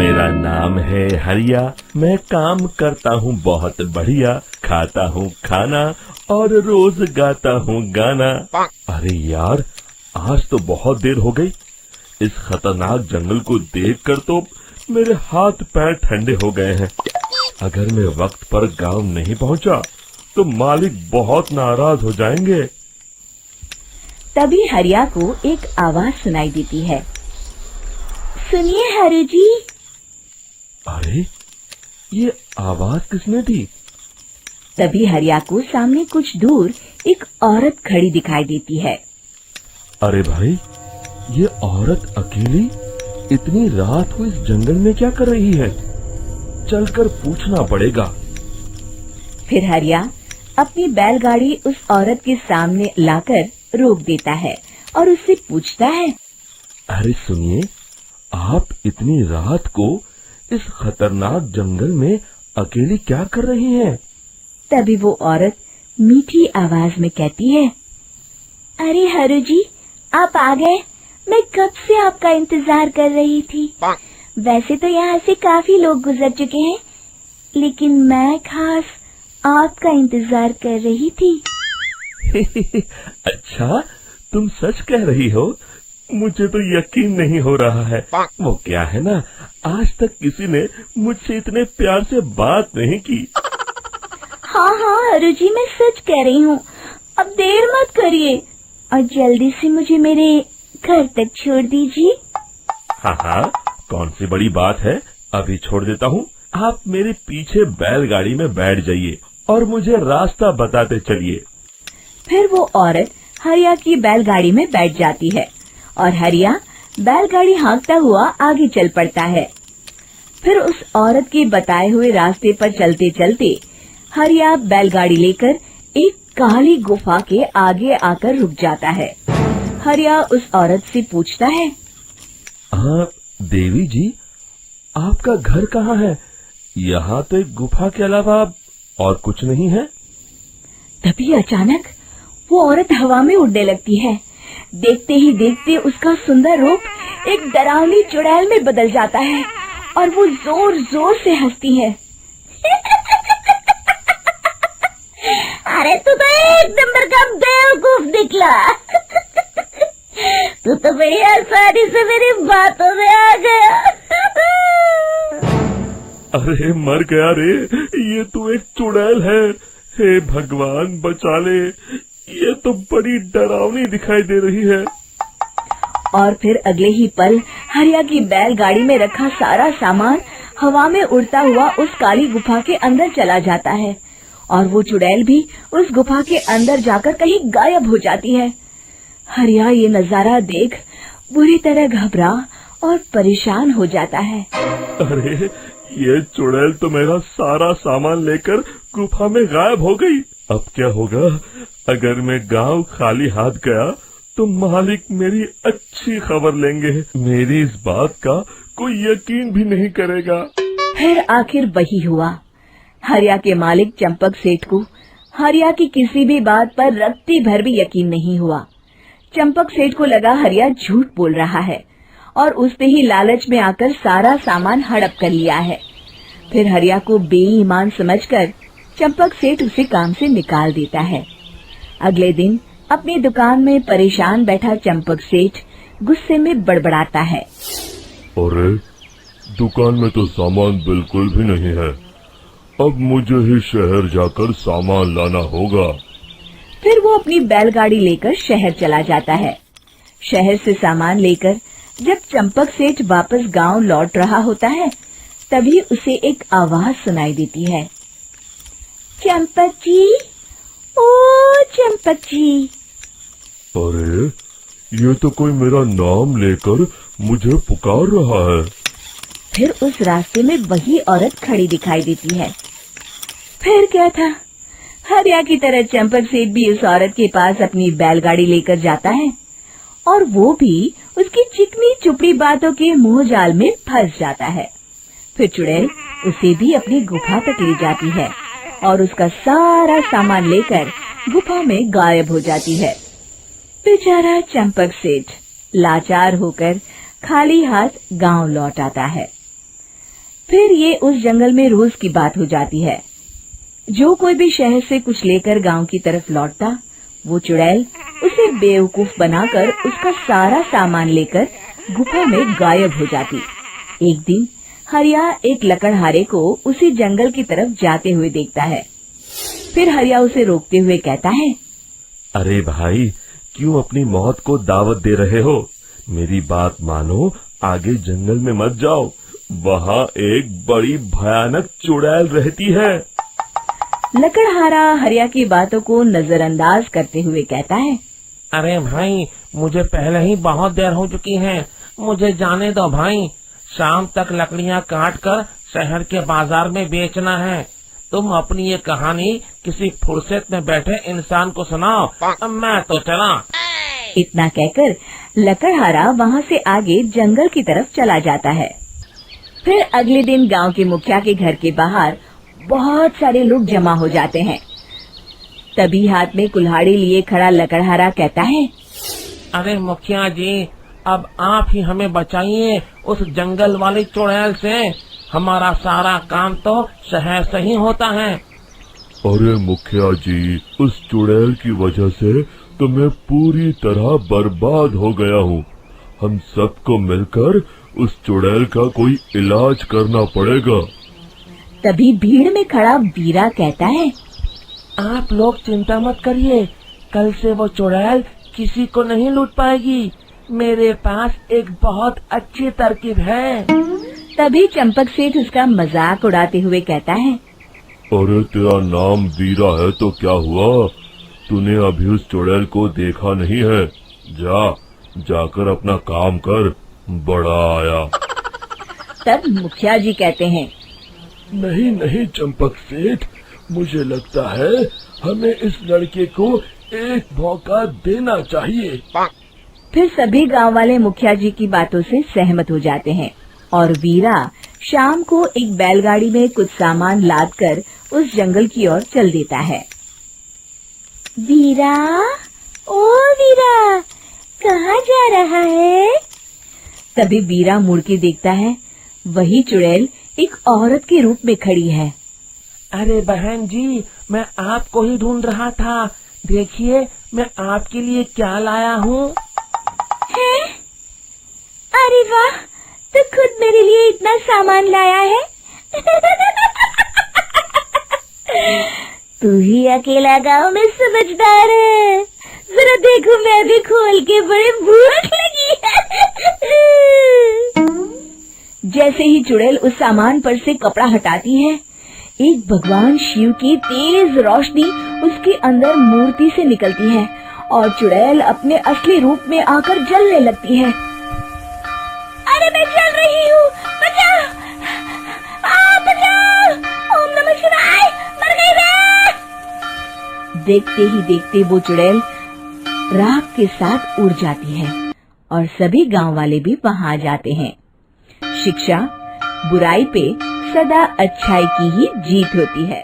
मेरा नाम है हरिया, मैं काम करता हूँ बहुत बढ़िया, खाता हूँ खाना और रोज गाता हूँ गाना। अरे यार, आज तो बहुत देर हो गई। इस खतरनाक जंगल को देखकर तो मेरे हाथ पैर ठंडे हो गए हैं। अगर मैं वक्त पर गांव नहीं पहुंचा तो मालिक बहुत नाराज हो जाएंगे। तभी हरिया को एक आवाज सुनाई देती है। सुनिए हरु जी। अरे, ये आवाज किसने दी? तभी हरिया को सामने कुछ दूर एक औरत खड़ी दिखाई देती है। अरे भाई, ये औरत अकेली इतनी रात को इस जंगल में क्या कर रही है? चलकर पूछना पड़ेगा। फिर हरिया अपनी बैलगाड़ी उस औरत के सामने लाकर रोक देता है और उससे पूछता है। अरे सुनिए, आप इतनी रात को इस खतरनाक जंगल में अकेली क्या कर रही हैं? तभी वो औरत मीठी आवाज में कहती है, अरे हरु जी, आप आ गए। मैं कब से आपका इंतजार कर रही थी। वैसे तो यहाँ से काफी लोग गुजर चुके हैं, लेकिन मैं खास आपका इंतजार कर रही थी। अच्छा, तुम सच कह रही हो? मुझे तो यकीन नहीं हो रहा है। वो क्या है ना, आज तक किसी ने मुझसे इतने प्यार से बात नहीं की। हाँ हाँ हरु जी, मैं सच कह रही हूँ। अब देर मत करिए और जल्दी से मुझे मेरे घर तक छोड़ दीजिए। हाँ हाँ, कौन सी बड़ी बात है, अभी छोड़ देता हूँ। आप मेरे पीछे बैलगाड़ी में बैठ जाइए और मुझे रास्ता बताते चलिए। फिर वो औरत हरिया की बैलगाड़ी में बैठ जाती है और हरिया बैलगाड़ी हाँकता हुआ आगे चल पड़ता है। फिर उस औरत के बताए हुए रास्ते पर चलते चलते हरिया बैलगाड़ी लेकर एक काली गुफा के आगे आकर रुक जाता है। हरिया उस औरत से पूछता है, हाँ देवी जी, आपका घर कहाँ है? यहाँ तो एक गुफा के अलावा और कुछ नहीं है। तभी अचानक वो औरत हवा में उड़ने लगती है। देखते ही देखते उसका सुंदर रूप एक डरावनी चुड़ैल में बदल जाता है और वो जोर जोर से हंसती है। अरे तू तो एक नंबर का बेवकूफ निकला। तू तो बड़ी आसानी से मेरी बातों में आ गया। अरे मर गया रे, ये तो एक चुड़ैल है। हे भगवान बचा ले, ये तो बड़ी डरावनी दिखाई दे रही है। और फिर अगले ही पल हरिया की बैलगाड़ी में रखा सारा सामान हवा में उड़ता हुआ उस काली गुफा के अंदर चला जाता है और वो चुड़ैल भी उस गुफा के अंदर जाकर कहीं गायब हो जाती है। हरिया ये नजारा देख बुरी तरह घबरा और परेशान हो जाता है। अरे, ये चुड़ैल तो मेरा सारा सामान लेकर गुफा में गायब हो गई। अब क्या होगा? अगर मैं गांव खाली हाथ गया तो मालिक मेरी अच्छी खबर लेंगे। मेरी इस बात का कोई यकीन भी नहीं करेगा। फिर आखिर वही हुआ। हरिया के मालिक चंपक सेठ को हरिया की किसी भी बात पर रत्ती भर भी यकीन नहीं हुआ। चंपक सेठ को लगा हरिया झूठ बोल रहा है और उसने ही लालच में आकर सारा सामान हड़प कर लिया है। फिर हरिया को बेईमान समझकर चंपक सेठ उसे काम से निकाल देता है। अगले दिन अपनी दुकान में परेशान बैठा चंपक सेठ गुस्से में बड़बड़ाता है। अरे, दुकान में तो सामान बिल्कुल भी नहीं है। अब मुझे ही शहर जाकर सामान लाना होगा। फिर वो अपनी बैलगाड़ी लेकर शहर चला जाता है। शहर से सामान लेकर जब चंपक सेठ वापस गांव लौट रहा होता है, तभी उसे एक आवाज सुनाई देती है। चंपक जी, ओ चंपक जी। अरे, ये तो कोई मेरा नाम लेकर मुझे पुकार रहा है। फिर उस रास्ते में वही औरत खड़ी दिखाई देती है। फिर क्या था, हरिया की तरह चंपक सेठ भी उस औरत के पास अपनी बैलगाड़ी लेकर जाता है और वो भी उसकी चिकनी चुपड़ी बातों के मुंह जाल में फंस जाता है। फिर चुड़ैल उसे भी अपनी गुफा तक ले जाती है और उसका सारा सामान लेकर गुफा में गायब हो जाती है। बेचारा चंपक सेठ लाचार होकर खाली हाथ गांव लौट आता है। फिर ये उस जंगल में रोज की बात हो जाती है। जो कोई भी शहर से कुछ लेकर गांव की तरफ लौटता, वो चुड़ैल उसे बेवकूफ बनाकर उसका सारा सामान लेकर गुफा में गायब हो जाती। एक दिन हरिया एक लकड़हारे को उसी जंगल की तरफ जाते हुए देखता है। फिर हरिया उसे रोकते हुए कहता है, अरे भाई, क्यों अपनी मौत को दावत दे रहे हो? मेरी बात मानो, आगे जंगल में मत जाओ, वहाँ एक बड़ी भयानक चुड़ैल रहती है। लकड़हारा हरिया की बातों को नजरअंदाज करते हुए कहता है, अरे भाई, मुझे पहले ही बहुत देर हो चुकी है, मुझे जाने दो भाई। शाम तक लकड़ियाँ काट कर शहर के बाजार में बेचना है। तुम अपनी ये कहानी किसी फुर्सत में बैठे इंसान को सुनाओ, मैं तो चला। इतना कहकर लकड़हारा वहाँ से आगे जंगल की तरफ चला जाता है। फिर अगले दिन गांव के मुखिया के घर के बाहर बहुत सारे लोग जमा हो जाते हैं। तभी हाथ में कुल्हाड़ी लिए खड़ा लकड़हारा कहता है, अरे मुखिया जी, अब आप ही हमें बचाइए उस जंगल वाली चुड़ैल से। हमारा सारा काम तो शहर से ही होता है। अरे मुखिया जी, उस चुड़ैल की वजह से तो मैं पूरी तरह बर्बाद हो गया हूँ। हम सबको मिलकर उस चुड़ैल का कोई इलाज करना पड़ेगा। तभी भीड़ में खड़ा वीरा कहता है, आप लोग चिंता मत करिए, कल से वो चुड़ैल किसी को नहीं लूट पाएगी। मेरे पास एक बहुत अच्छी तरकीब है। तभी चंपक सेठ उसका मजाक उड़ाते हुए कहता है, अरे तेरा नाम वीरा है तो क्या हुआ? तूने अभी उस चुड़ैल को देखा नहीं है? जाकर अपना काम कर, बड़ा आया। तब मुखिया जी कहते हैं, नहीं चंपक सेठ, मुझे लगता है हमें इस लड़के को एक मौका देना चाहिए। फिर सभी गांव वाले मुखिया जी की बातों से सहमत हो जाते हैं और वीरा शाम को एक बैलगाड़ी में कुछ सामान लादकर उस जंगल की ओर चल देता है। वीरा, ओ वीरा, कहाँ जा रहा है? तभी वीरा मुड़ के देखता है, वही चुड़ैल एक औरत के रूप में खड़ी है। अरे बहन जी, मैं आपको ही ढूंढ रहा था। देखिए, मैं आपके लिए क्या लाया हूँ। अरे वाह, तो खुद मेरे लिए इतना सामान लाया है। तू ही अकेला गांव में समझदार है। जरा देखो, मैं भी खोल के, बड़े भूख लगी है। जैसे ही चुड़ैल उस सामान पर से कपड़ा हटाती है, एक भगवान शिव की तेज रोशनी उसके अंदर मूर्ति से निकलती है और चुड़ैल अपने असली रूप में आकर जलने लगती है। अरे मैं जल रही हूँ, बचाओ! बचाओ! ओम नमः शिवाय, मर गई मैं! देखते ही देखते वो चुड़ैल राख के साथ उड़ जाती है और सभी गांव वाले भी वहां जाते हैं। शिक्षा बुराई पे सदा अच्छाई की ही जीत होती है।